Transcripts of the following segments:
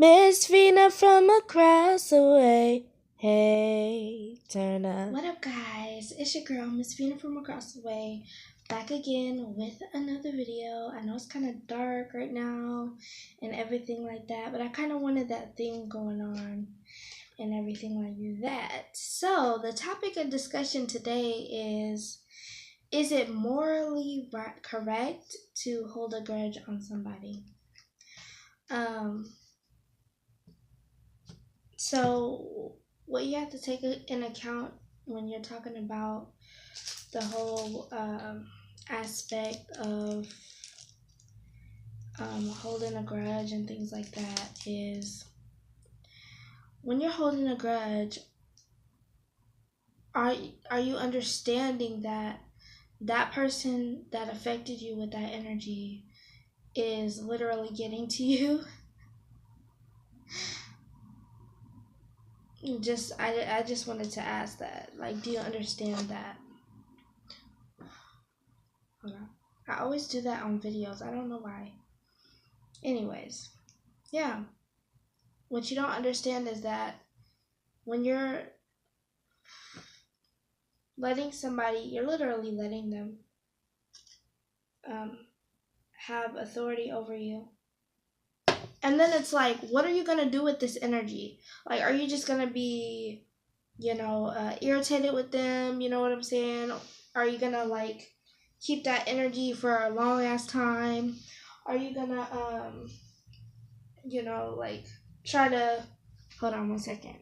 Miss Vina from across the way. Hey, turn up. What up, guys? It's your girl, Miss Vina from across the way, back again with another video. I know it's kind of dark right now and everything like that, but I kind of wanted that theme going on and everything like that. So, the topic of discussion today is it morally correct to hold a grudge on somebody? So what you have to take in account when you're talking about the whole aspect of holding a grudge and things like that is when you're holding a grudge, are you understanding that that person that affected you with that energy is literally getting to you? I just wanted to ask that. Like, do you understand that? Hold on. I always do that on videos. I don't know why. Anyways, yeah. What you don't understand is that when you're letting somebody, you're literally letting them have authority over you. And then it's like, what are you going to do with this energy? Like, are you just going to be, irritated with them? You know what I'm saying? Are you going to, like, keep that energy for a long ass time? Are you going to, try to, hold on one second.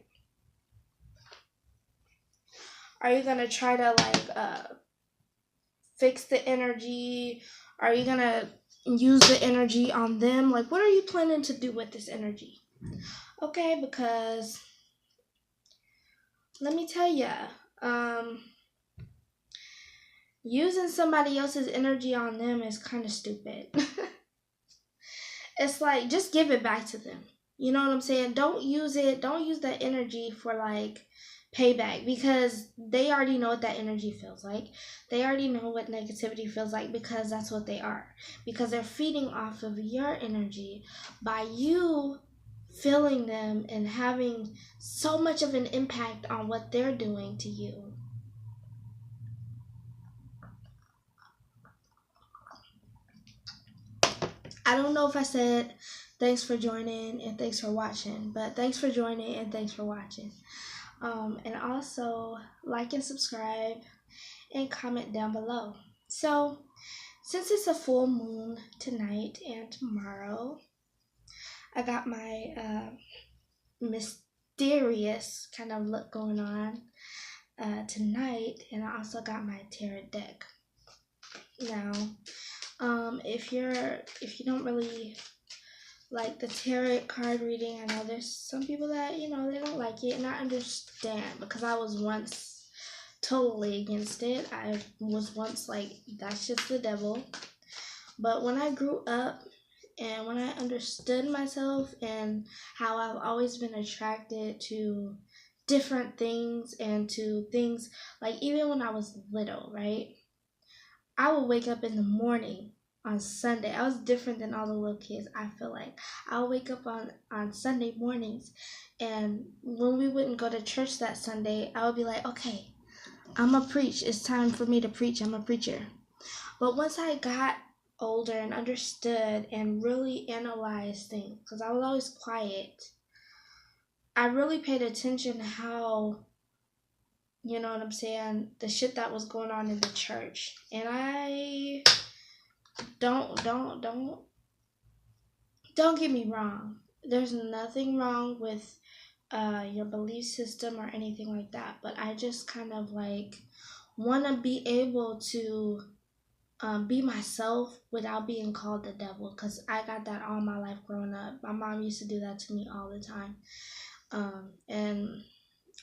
Are you going to try to, fix the energy? Are you going to use the energy on them? Like, what are you planning to do with this energy? Okay, because let me tell you, using somebody else's energy on them is kind of stupid. It's like, just give it back to them. You know what I'm saying? Don't use that energy for like payback, because they already know what that energy feels like. They already know what negativity feels like, because that's what they are. Because they're feeding off of your energy by you feeling them and having so much of an impact on what they're doing to you. I don't know if I said thanks for joining and thanks for watching, but thanks for joining and thanks for watching. And also like and subscribe and comment down below. So since it's a full moon tonight and tomorrow, I got my mysterious kind of look going on tonight, and I also got my tarot deck. Now, if you don't really like the tarot card reading, I know there's some people that, they don't like it, and I understand, because I was once totally against it. I was once like, that's just the devil. But when I grew up and when I understood myself and how I've always been attracted to different things and to things, like even when I was little, right? I would wake up in the morning on Sunday. I was different than all the little kids, I feel like. I would wake up on Sunday mornings, and when we wouldn't go to church that Sunday, I would be like, okay, I'm going to preach. It's time for me to preach. I'm a preacher. But once I got older and understood and really analyzed things, because I was always quiet, I really paid attention to how, you know what I'm saying, the shit that was going on in the church. And I don't get me wrong. There's nothing wrong with your belief system or anything like that, but I just kind of like want to be able to be myself without being called the devil, because I got that all my life growing up. My mom used to do that to me all the time. And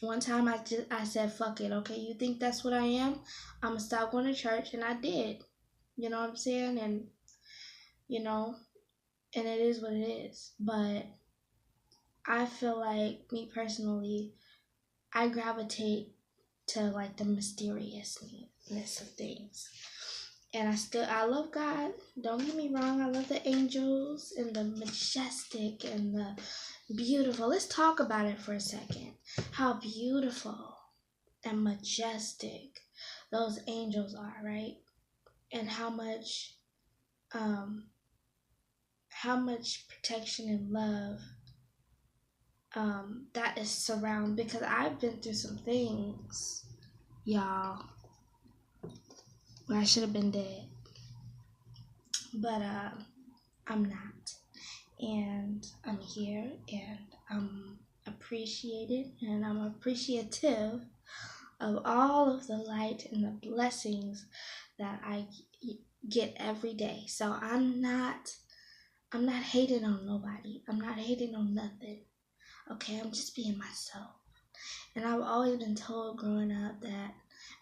one time I said, fuck it, okay, you think that's what I am? I'm going to stop going to church, and I did. You know what I'm saying? And, and it is what it is. But I feel like, me personally, I gravitate to like the mysteriousness of things. And I love God. Don't get me wrong. I love the angels and the majestic and the beautiful. Let's talk about it for a second. How beautiful and majestic those angels are, right? And how much protection and love that is surround, because I've been through some things, y'all, where I should have been dead, but I'm not, and I'm here, and I'm appreciated, and I'm appreciative of all of the light and the blessings that I get every day. So I'm not hating on nobody. I'm not hating on nothing. Okay, I'm just being myself. And I've always been told growing up that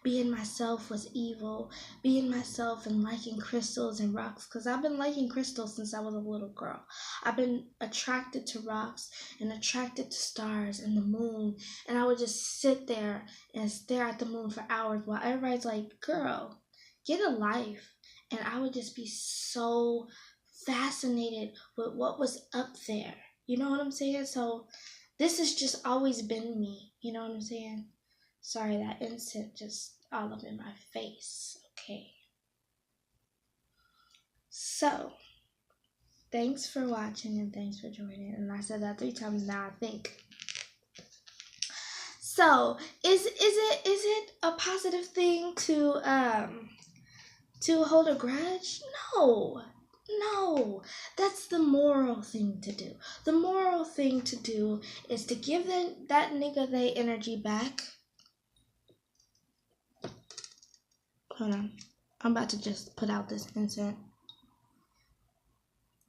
being myself was evil, being myself and liking crystals and rocks, because I've been liking crystals since I was a little girl. I've been attracted to rocks and attracted to stars and the moon, and I would just sit there and stare at the moon for hours while everybody's like, girl, get a life. And I would just be so fascinated with what was up there. You know what I'm saying? So this has just always been me. You know what I'm saying? Sorry, that incense just all up in my face. Okay. So, thanks for watching and thanks for joining. And I said that 3 times now, I think. So, is it a positive thing to hold a grudge? No, that's the moral thing to do. The moral thing to do is to give that nigga their energy back. Hold on. I'm about to just put out this incense.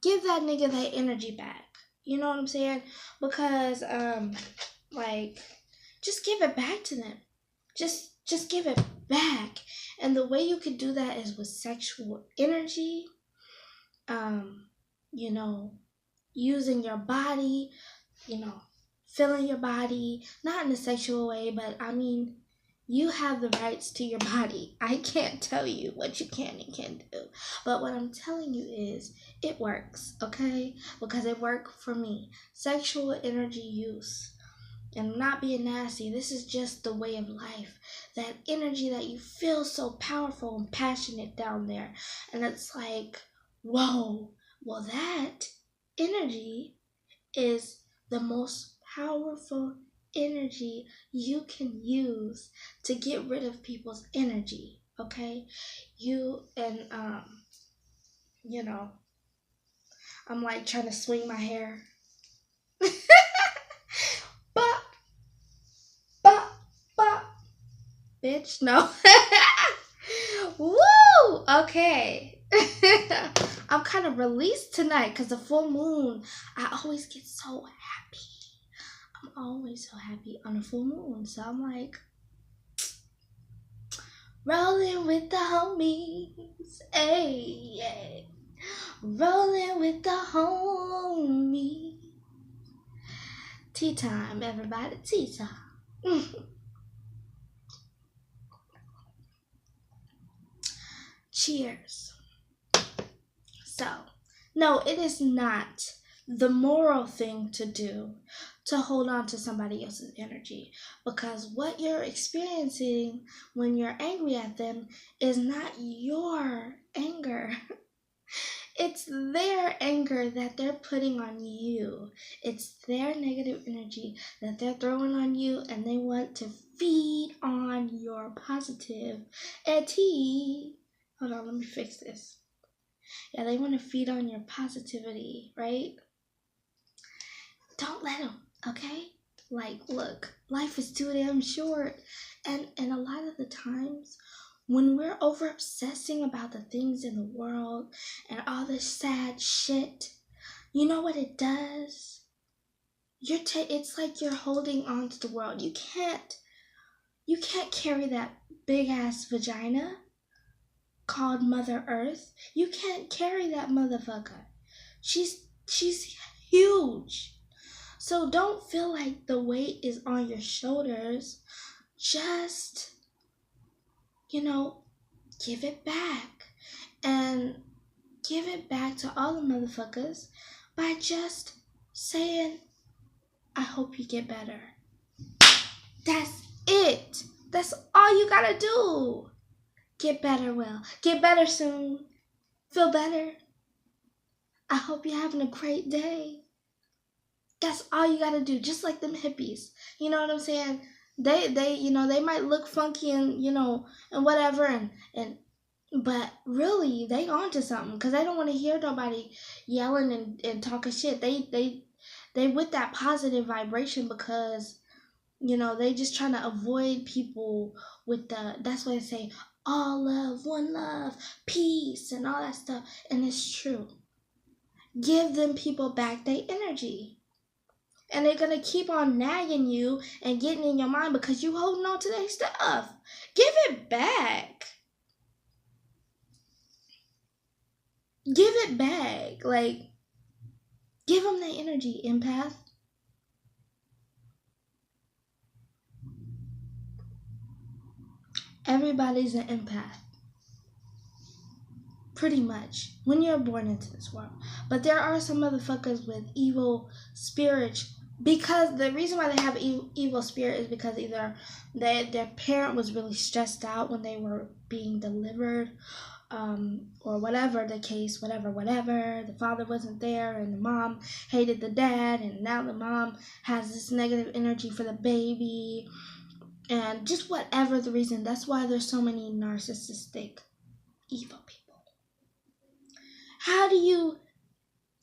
Give that nigga their energy back. You know what I'm saying? Because, like, just give it back to them. Just give it back. And the way you could do that is with sexual energy. You know, using your body, you know, feeling your body, not in a sexual way, but I mean, you have the rights to your body. I can't tell you what you can and can't do. But what I'm telling you is it works, okay? Because it worked for me. Sexual energy use. And not being nasty. This is just the way of life. That energy that you feel so powerful and passionate down there. And it's like, whoa. Well, that energy is the most powerful energy you can use to get rid of people's energy, okay? You know, I'm like trying to swing my hair. Bop, bop, bop. Bitch, no. Woo! Okay. I'm kind of released tonight because the full moon, I always get so happy. I'm always so happy on a full moon. So I'm like, rolling with the homies. Hey, yeah. Rolling with the homies. Tea time, everybody. Tea time. Cheers. So, no, it is not the moral thing to do to hold on to somebody else's energy, because what you're experiencing when you're angry at them is not your anger. It's their anger that they're putting on you. It's their negative energy that they're throwing on you, and they want to feed on your positive energy. Hold on, let me fix this. Yeah, they want to feed on your positivity, right? Don't let them, okay? Like, look, life is too damn short. And a lot of the times, when we're over obsessing about the things in the world and all this sad shit, you know what it does? It's like you're holding on to the world. You can't carry that big ass vagina called Mother Earth. You can't carry that motherfucker. She's huge. So don't feel like the weight is on your shoulders. Just, give it back. And give it back to all the motherfuckers by just saying I hope you get better. That's it. That's all you gotta do. Get better, Will. Get better soon. Feel better. I hope you're having a great day. That's all you gotta do. Just like them hippies. You know what I'm saying? They they might look funky and and whatever and but really they onto something because they don't want to hear nobody yelling and talking shit. They with that positive vibration because they just trying to avoid people with that's why they say all love, one love, peace and all that stuff. And it's true. Give them people back their energy. And they're gonna keep on nagging you and getting in your mind because you holding on to their stuff. Give it back. Give it back. Like, give them their energy, empath. Everybody's an empath. Pretty much. When you're born into this world. But there are some motherfuckers with evil spirits. Because the reason why they have evil spirit is because either their parent was really stressed out when they were being delivered. Or whatever the case, whatever, the father wasn't there and the mom hated the dad and now the mom has this negative energy for the baby and just whatever the reason. That's why there's so many narcissistic evil people. How do you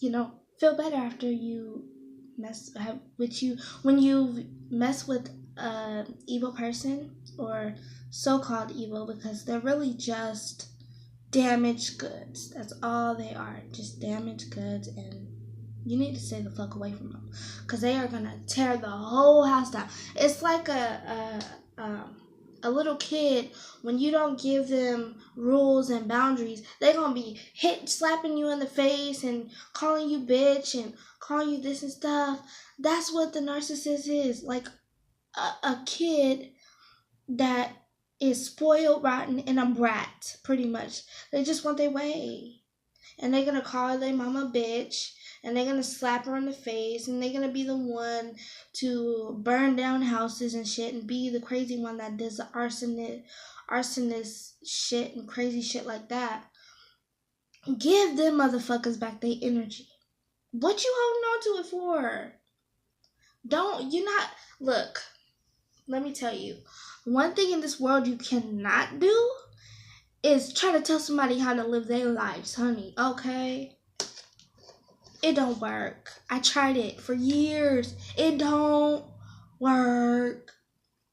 feel better after you when you mess with an evil person or so-called evil, because they're really just damaged goods. That's all they are. Just damaged goods, and you need to stay the fuck away from them because they are gonna tear the whole house down. It's like a little kid. When you don't give them rules and boundaries, they're gonna be slapping you in the face and calling you bitch and calling you this and stuff. That's what the narcissist is. Like a kid that is spoiled, rotten, and a brat, pretty much. They just want their way. And they're going to call their mama bitch, and they're going to slap her in the face, and they're going to be the one to burn down houses and shit, and be the crazy one that does the arsonist shit and crazy shit like that. Give them motherfuckers back their energy. What you holding on to it for? Look, let me tell you. One thing in this world you cannot do is try to tell somebody how to live their lives, honey, okay? It don't work. I tried it for years. It don't work.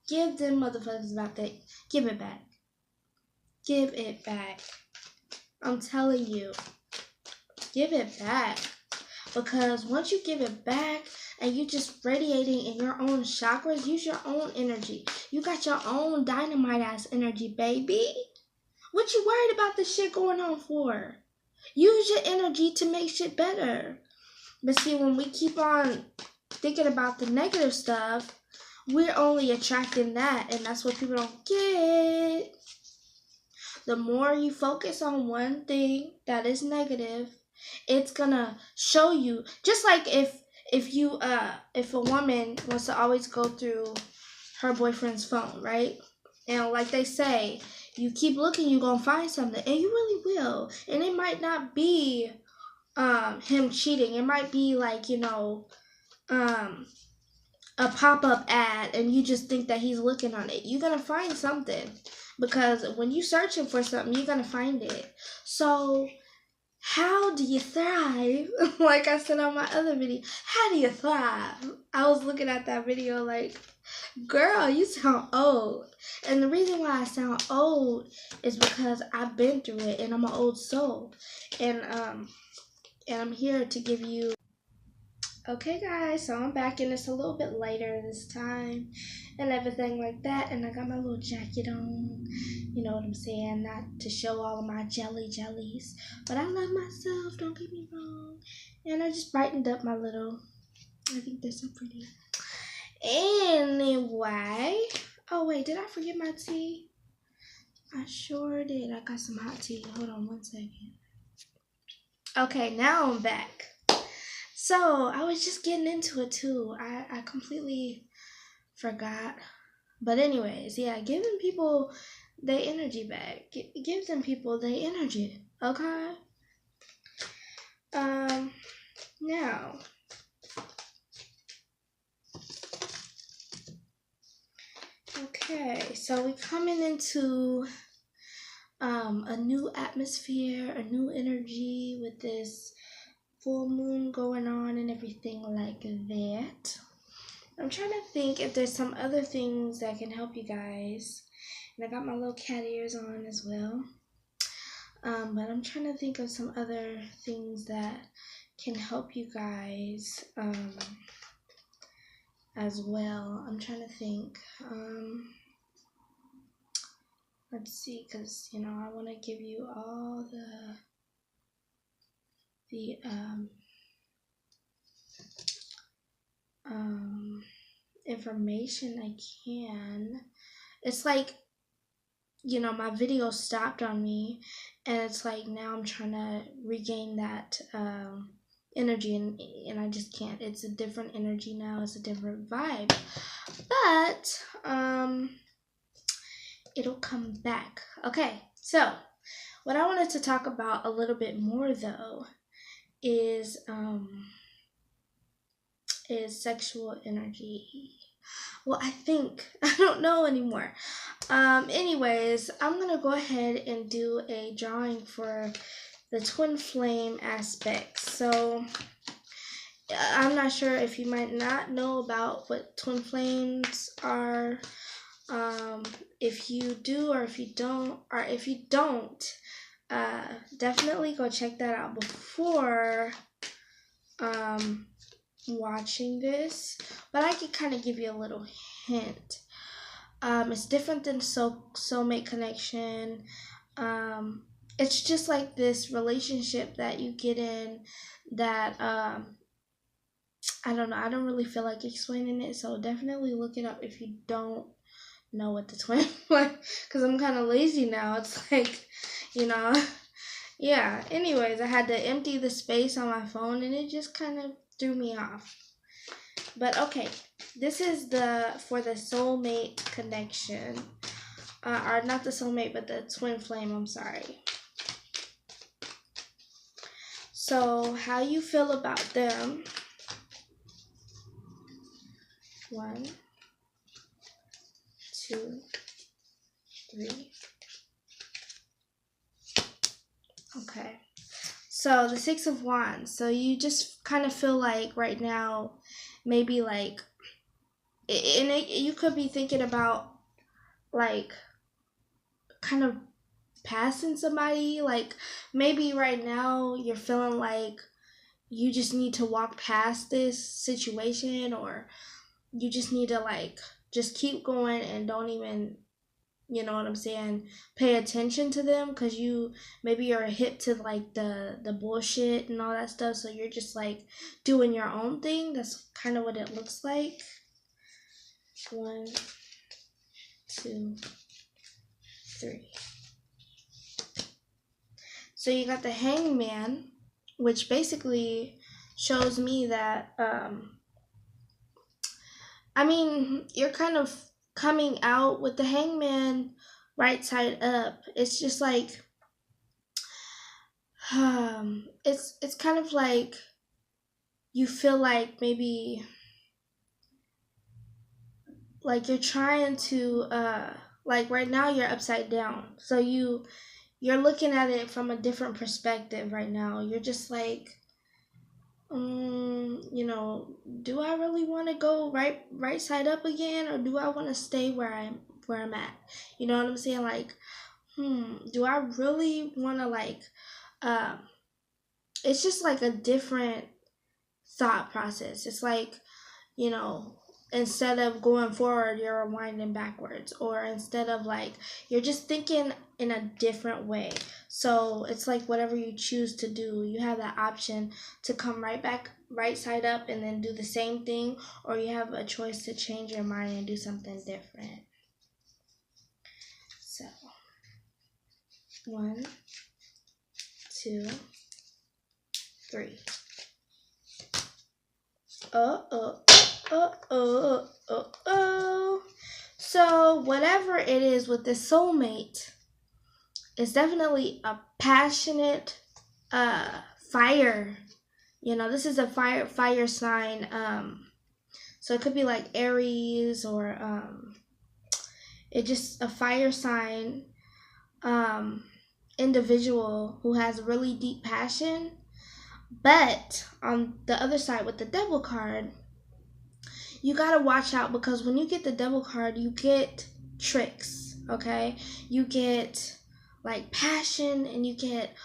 Give them motherfuckers back that. Give it back. Give it back. I'm telling you. Give it back. Because once you give it back and you just radiating in your own chakras, use your own energy. You got your own dynamite ass energy, baby. What you worried about this shit going on for? Use your energy to make shit better. But see, when we keep on thinking about the negative stuff, we're only attracting that, and that's what people don't get. The more you focus on one thing that is negative, it's gonna show you. Just like if a woman wants to always go through her boyfriend's phone, right? And like they say, you keep looking, you're gonna find something, and you really will. And it might not be him cheating. It might be like, a pop-up ad, and you just think that he's looking on it. You're gonna find something, because when you're searching for something, you're gonna find it. So how do you thrive? Like I said on my other video, how do you thrive? I was looking at that video like, girl, you sound old. And the reason why I sound old is because I've been through it, and I'm an old soul. And I'm here to give you. Okay, guys, so I'm back, and it's a little bit later this time and everything like that, and I got my little jacket on, you know what I'm saying, not to show all of my jellies, but I love myself, don't get me wrong, and I just brightened up my little, I think they're so pretty. Anyway, oh wait, did I forget my tea? I sure did. I got some hot tea. Hold on one second. Okay, now I'm back. So I was just getting into it too. I completely forgot. But anyways, yeah, giving people their energy back. Give them people their energy. Okay. Now. Okay, so we're coming into a new atmosphere, a new energy with this full moon going on and everything like that. I'm trying to think if there's some other things that can help you guys. And I got my little cat ears on as well. But I'm trying to think of some other things that can help you guys as well. I'm trying to think. Let's see, because, you know, I want to give you all the information I can. It's like, you know, my video stopped on me, and it's like now I'm trying to regain that energy, and I just can't. It's a different energy now. It's a different vibe, but it'll come back. Okay, so what I wanted to talk about a little bit more though is sexual energy. Well, I think I don't know anymore. Anyways, I'm gonna go ahead and do a drawing for the twin flame aspects. So I'm not sure if you might not know about what twin flames are. If you do, or if you don't, definitely go check that out before watching this. But I can kind of give you a little hint. It's different than soulmate connection. It's just like this relationship that you get in that I don't know. I don't really feel like explaining it, so definitely look it up if you don't know what the twin like, because I'm kind of lazy now. It's like, you know, yeah. Anyways, I had to empty the space on my phone, and it just kind of threw me off. But okay, this is for the soulmate connection, or not the soulmate, but the twin flame. I'm sorry. So how you feel about them? 1, 2, 3. Okay. So the 6 of Wands. So you just kind of feel like right now, maybe like, you could be thinking about like kind of passing somebody. Like maybe right now you're feeling like you just need to walk past this situation, or you just need to like just keep going and don't even, you know what I'm saying, pay attention to them, because maybe you're hip to like the bullshit and all that stuff, so you're just like doing your own thing. That's kind of what it looks like. 1, 2, 3. So you got the Hangman, which basically shows me that I mean, you're kind of coming out with the Hangman right side up. It's just like it's kind of like you feel like maybe like you're trying to like right now you're upside down. So you're looking at it from a different perspective right now. You're just like, you know, do I really want to go right side up again, or do I want to stay where I'm at? You know what I'm saying? Like, do I really want to like it's just like a different thought process. It's like, you know, instead of going forward, you're winding backwards, or instead of like, you're just thinking in a different way. So it's like whatever you choose to do, you have that option to come right back right side up and then do the same thing, or you have a choice to change your mind and do something different. So 1, 2, 3. So whatever it is with this soulmate, it's definitely a passionate fire. You know, this is a fire sign. So it could be like Aries or it just a fire sign individual who has really deep passion. But on the other side with the devil card, you gotta watch out, because when you get the devil card, you get tricks, okay? You get like passion, and you get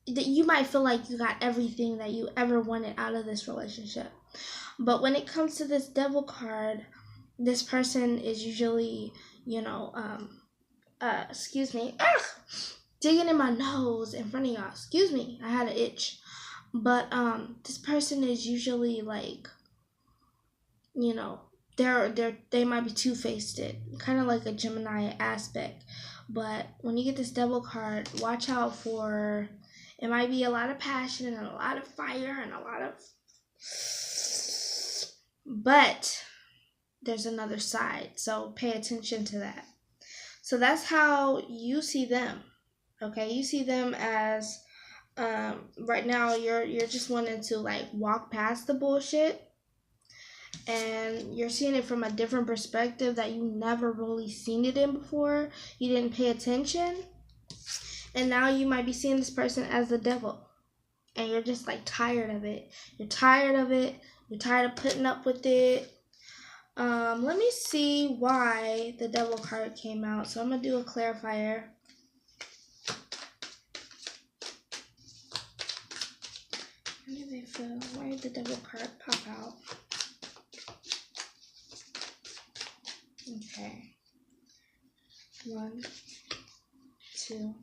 that you might feel like you got everything that you ever wanted out of this relationship. But when it comes to this devil card, this person is usually, you know, excuse me, digging in my nose in front of y'all. Excuse me, I had an itch. But this person is usually like, you know, they might be two-faced, kind of like a Gemini aspect. But when you get this devil card, watch out for, it might be a lot of passion and a lot of fire and a lot of, but there's another side, so pay attention to that. So that's how you see them, okay? You see them as right now you're just wanting to like walk past the bullshit, and you're seeing it from a different perspective that you never really seen it in before. You didn't pay attention, and now you might be seeing this person as the devil, and you're just like tired of it. You're tired of it. You're tired of putting up with it. Let me see why the devil card came out. So I'm gonna do a clarifier. How do they feel? Why did the devil card pop out? Okay. 1, 2,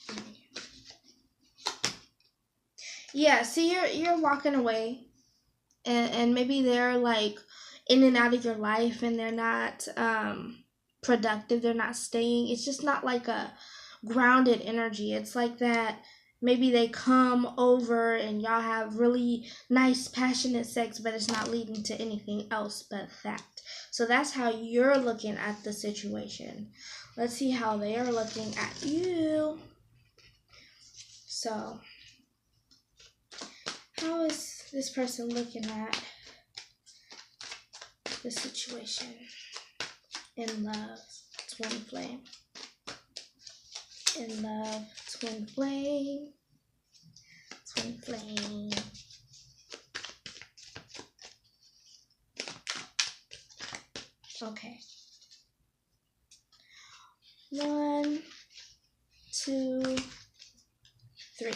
3. Yeah, see, you're walking away, and maybe they're like in and out of your life, and they're not productive. They're not staying. It's just not like a grounded energy. It's like that. Maybe they come over and y'all have really nice, passionate sex, but it's not leading to anything else but that. So that's how you're looking at the situation. Let's see how they are looking at you. So, how is this person looking at the situation? In love, twin flame. In love, twin flame. Twin flame. Okay. 1, 2, 3.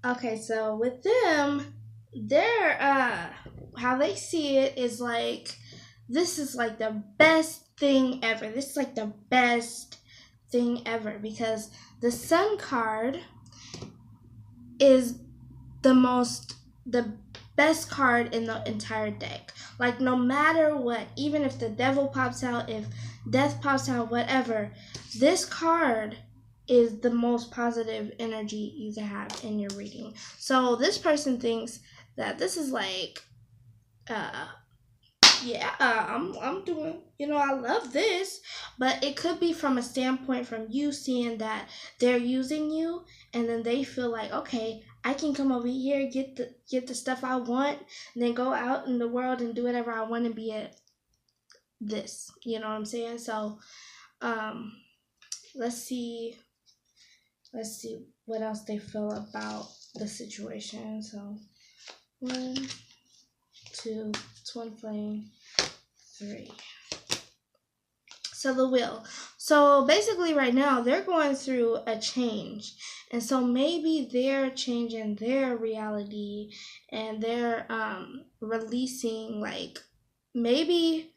Okay, so with them, they're how they see it is like, this is like the best thing ever. This is like the best thing ever, because the Sun card is the best card in the entire deck. Like, no matter what, even if the devil pops out, if death pops out, whatever, this card is the most positive energy you can have in your reading. So this person thinks that this is like, I'm doing, I love this, but it could be from a standpoint from you seeing that they're using you, and then they feel like, okay, I can come over here, get the stuff I want, and then go out in the world and do whatever I want to be at this. You know what I'm saying? So, let's see what else they feel about the situation. So, 1, 2, twin flame, 3. So the wheel. So basically right now they're going through a change. And so maybe they're changing their reality, and they're releasing, like, maybe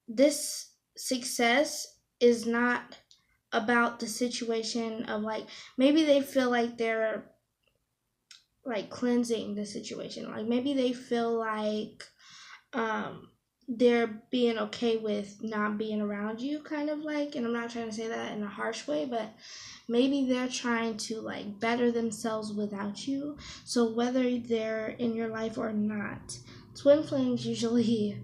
this success is not about the situation of, like, maybe they feel like they're like cleansing the situation. Like, maybe they feel like they're being okay with not being around you, kind of like, and I'm not trying to say that in a harsh way, but maybe they're trying to like better themselves without you. So whether they're in your life or not, twin flames usually,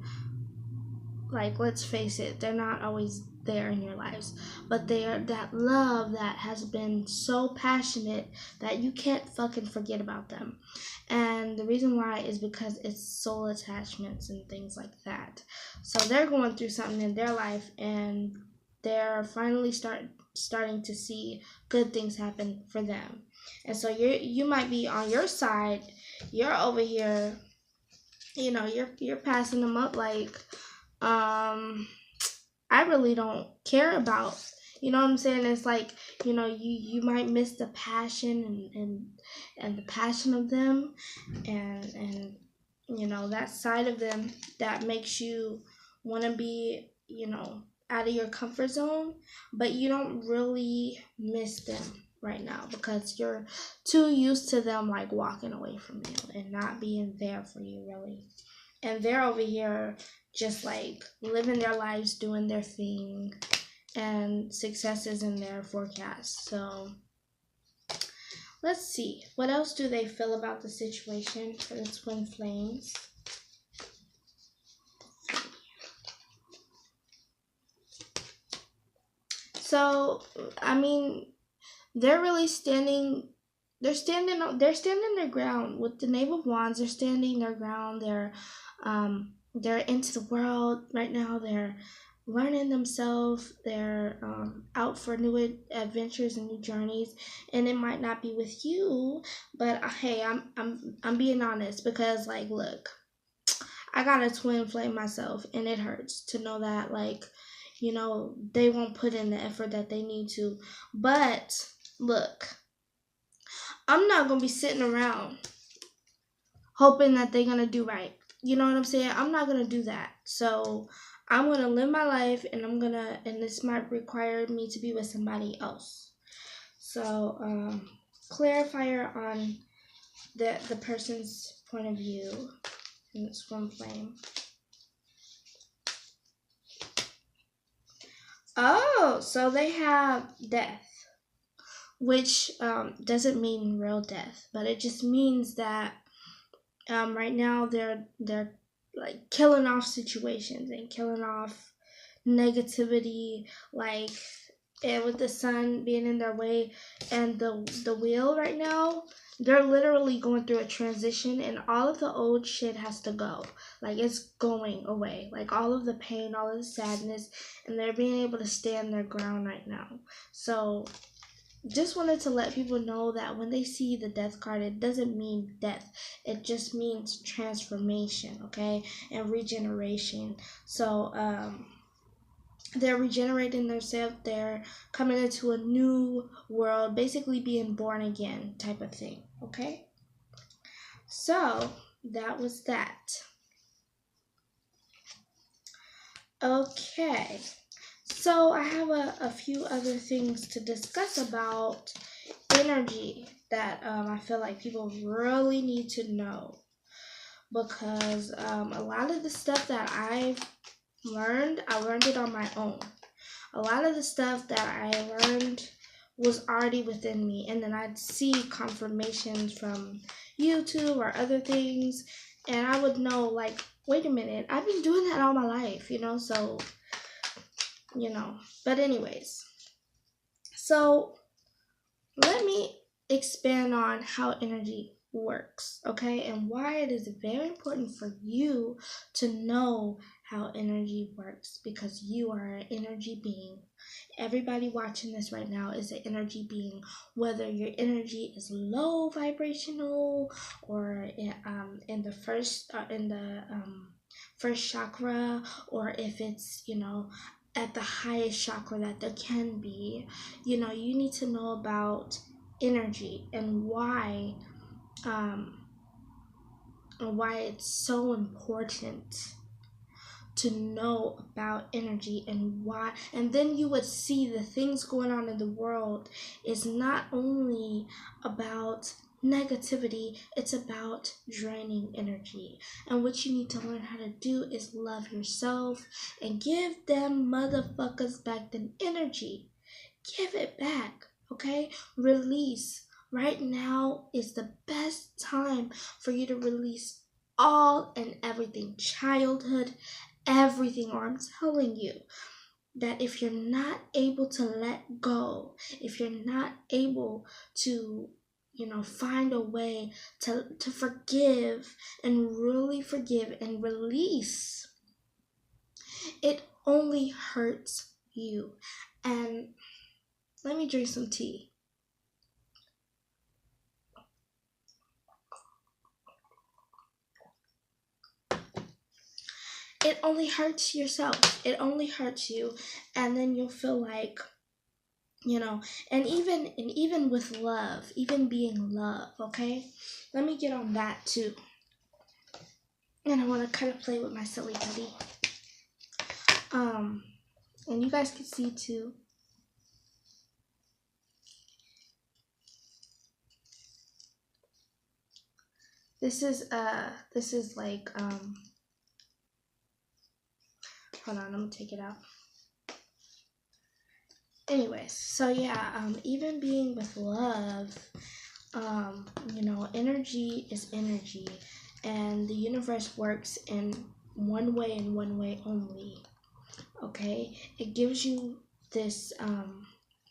like, let's face it, they're not always there in your lives, but they are that love that has been so passionate that you can't fucking forget about them. And the reason why is because it's soul attachments and things like that. So they're going through something in their life, and they're finally starting to see good things happen for them. And so you might be on your side, you're over here, you're passing them up like, I really don't care about, you know what I'm saying? It's like, you might miss the passion and the passion of them, and that side of them that makes you want to be, out of your comfort zone, but you don't really miss them right now because you're too used to them like walking away from you and not being there for you, really. And they're over here just like living their lives, doing their thing, and success is in their forecast. So let's see, what else do they feel about the situation for the twin flames? So I mean, they're really standing, they're standing their ground with the Knave of Wands. They're standing their ground. They're into the world right now. They're learning themselves. They're out for new adventures and new journeys. And it might not be with you, but hey, I'm being honest, because like, look, I got a twin flame myself, and it hurts to know that, like, they won't put in the effort that they need to. But look, I'm not gonna be sitting around hoping that they're gonna do right. You know what I'm saying? I'm not gonna do that. So I'm gonna live my life, and and this might require me to be with somebody else. So clarifier on the person's point of view in this twin flame. Oh, so they have death, which doesn't mean real death, but it just means that right now they're like killing off situations and killing off negativity, like, and with the sun being in their way and the wheel right now, they're literally going through a transition, and all of the old shit has to go. Like, it's going away, like all of the pain, all of the sadness, and they're being able to stand their ground right now. So just wanted to let people know that when they see the death card, it doesn't mean death. It just means transformation, okay, and regeneration. So they're regenerating themselves. They're coming into a new world, basically being born again type of thing, okay? So that was that. Okay, so I have a few other things to discuss about energy that I feel like people really need to know, because a lot of the stuff that I learned it on my own. A lot of the stuff that I learned was already within me, and then I'd see confirmations from YouTube or other things, and I would know, like, wait a minute, I've been doing that all my life, so, but anyways, so let me expand on how energy works, okay, and why it is very important for you to know how energy works, because you are an energy being. Everybody watching this right now is an energy being, whether your energy is low vibrational or in the first chakra, or if it's at the highest chakra that there can be. You need to know about energy and why it's so important to know about energy, and why, and then you would see the things going on in the world is not only about negativity. It's about draining energy. And what you need to learn how to do is love yourself and give them motherfuckers back the energy. Give it back, okay? Release. Right now is the best time for you to release all and everything. Childhood, everything. Or I'm telling you that if you're not able to let go, if you're not able to, find a way to forgive and really forgive and release, it only hurts you. And let me drink some tea. It only hurts yourself. It only hurts you. And then you'll feel like, and even with love, even being love, okay? Let me get on that too. And I want to kind of play with my silly putty. And you guys can see too. This is like hold on, I'm gonna take it out. Anyways, so yeah, even being with love, energy is energy, and the universe works in one way and one way only. Okay, it gives you this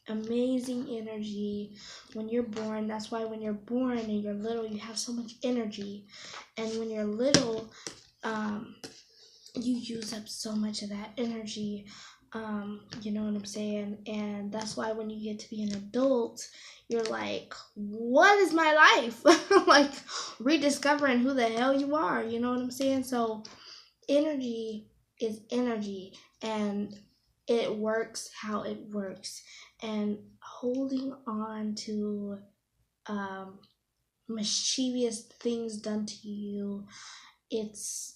amazing energy when you're born. That's why when you're born and you're little, you have so much energy, and when you're little, you use up so much of that energy. You know what I'm saying? And that's why when you get to be an adult, you're like, what is my life? Like rediscovering who the hell you are. You know what I'm saying? So energy is energy, and it works how it works. And holding on to mischievous things done to you, it's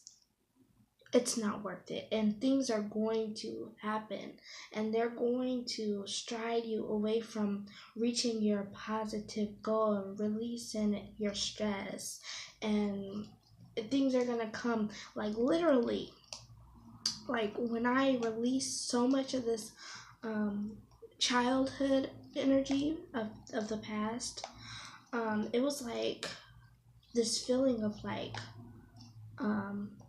not worth it. And things are going to happen, and they're going to stride you away from reaching your positive goal and releasing your stress. And things are gonna come, like literally, like when I released so much of this childhood energy of the past, it was like this feeling of like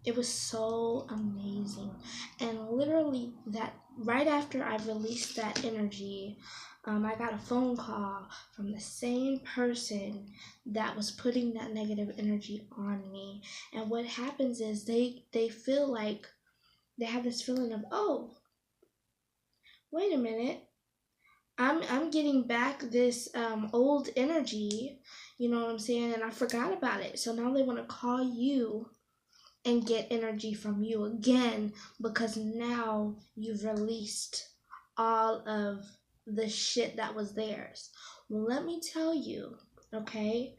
it was so amazing. And literally that right after I released that energy, I got a phone call from the same person that was putting that negative energy on me. And what happens is they feel like they have this feeling of, oh, wait a minute, I'm getting back this old energy, you know what I'm saying, and I forgot about it. So now they want to call you and get energy from you again, because now you've released all of the shit that was theirs. Well, let me tell you, okay?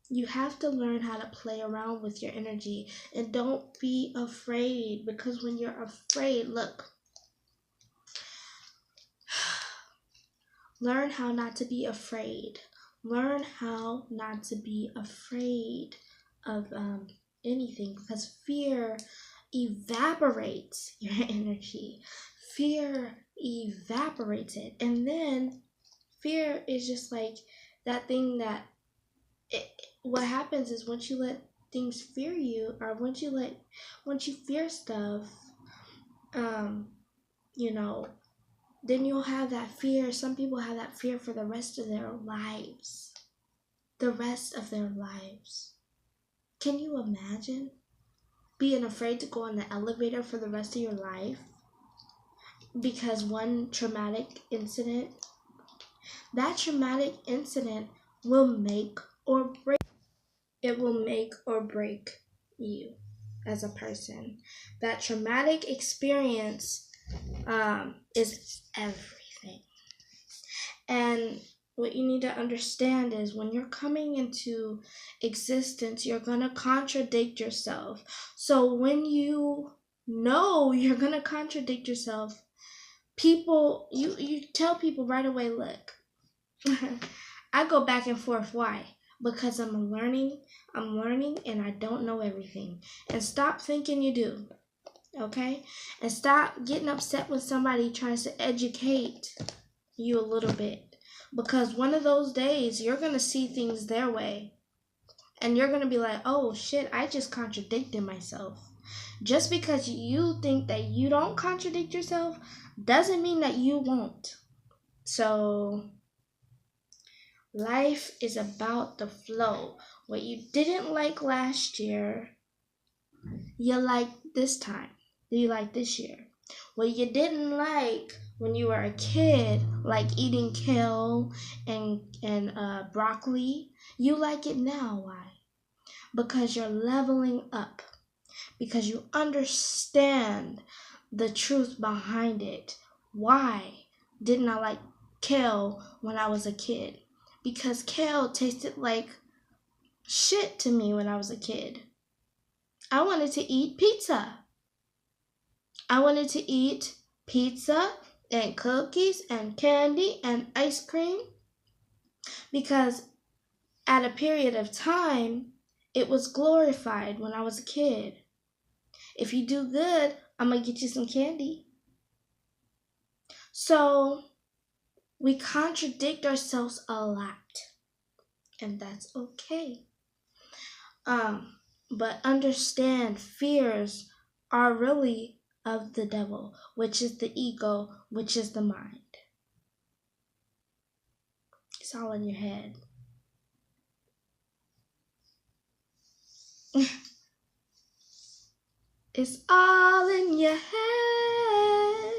You have to learn how to play around with your energy, and don't be afraid, because when you're afraid, look, learn how not to be afraid. Learn how not to be afraid of anything, because fear evaporates your energy. Fear evaporates it. And then fear is just like that thing that what happens is once you let things fear you, or once you fear stuff, then you'll have that fear. Some people have that fear for the rest of their lives. The rest of their lives. Can you imagine being afraid to go on the elevator for the rest of your life because one traumatic incident? That traumatic incident will make or break. It will make or break you as a person. That traumatic experience is everything. And what you need to understand is when you're coming into existence, you're going to contradict yourself. So when you know you're going to contradict yourself, you tell people right away, look, I go back and forth. Why? Because I'm learning, and I don't know everything. And stop thinking you do, okay? And stop getting upset when somebody tries to educate you a little bit. Because one of those days, you're going to see things their way. And you're going to be like, oh shit, I just contradicted myself. Just because you think that you don't contradict yourself doesn't mean that you won't. So life is about the flow. What you didn't like last year, you like this time. You like this year. What you didn't like when you were a kid, like eating kale and broccoli, you like it now. Why? Because you're leveling up. Because you understand the truth behind it. Why didn't I like kale when I was a kid? Because kale tasted like shit to me when I was a kid. I wanted to eat pizza. I wanted to eat pizza and cookies and candy and ice cream because at a period of time, it was glorified when I was a kid. If you do good, I'm going to get you some candy. So we contradict ourselves a lot, and that's okay. But understand fears are really of the devil, which is the ego, which is the mind. It's all in your head. It's all in your head.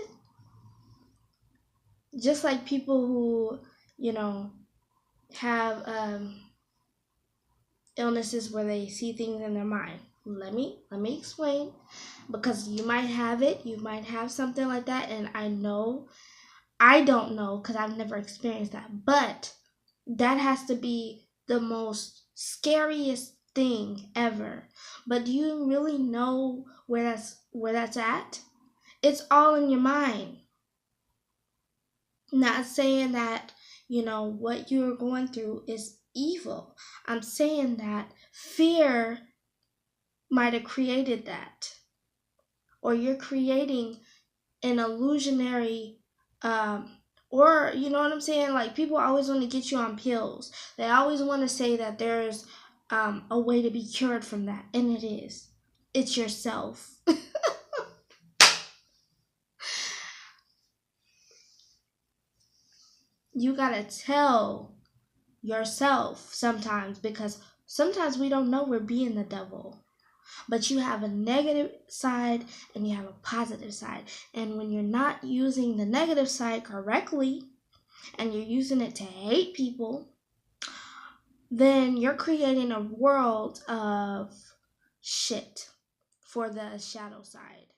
Just like people who, have illnesses where they see things in their mind. Let me explain, because you might have it, you might have something like that, and I don't know because I've never experienced that, but that has to be the most scariest thing ever. But do you really know where that's at? It's all in your mind. Not saying that, what you're going through is evil. I'm saying that fear might have created that. Or you're creating an illusionary, or you know what I'm saying? Like, people always want to get you on pills. They always want to say that there's a way to be cured from that. And it is. It's yourself. You gotta tell yourself sometimes, because sometimes we don't know we're being the devil. But you have a negative side and you have a positive side. And when you're not using the negative side correctly and you're using it to hate people, then you're creating a world of shit for the shadow side.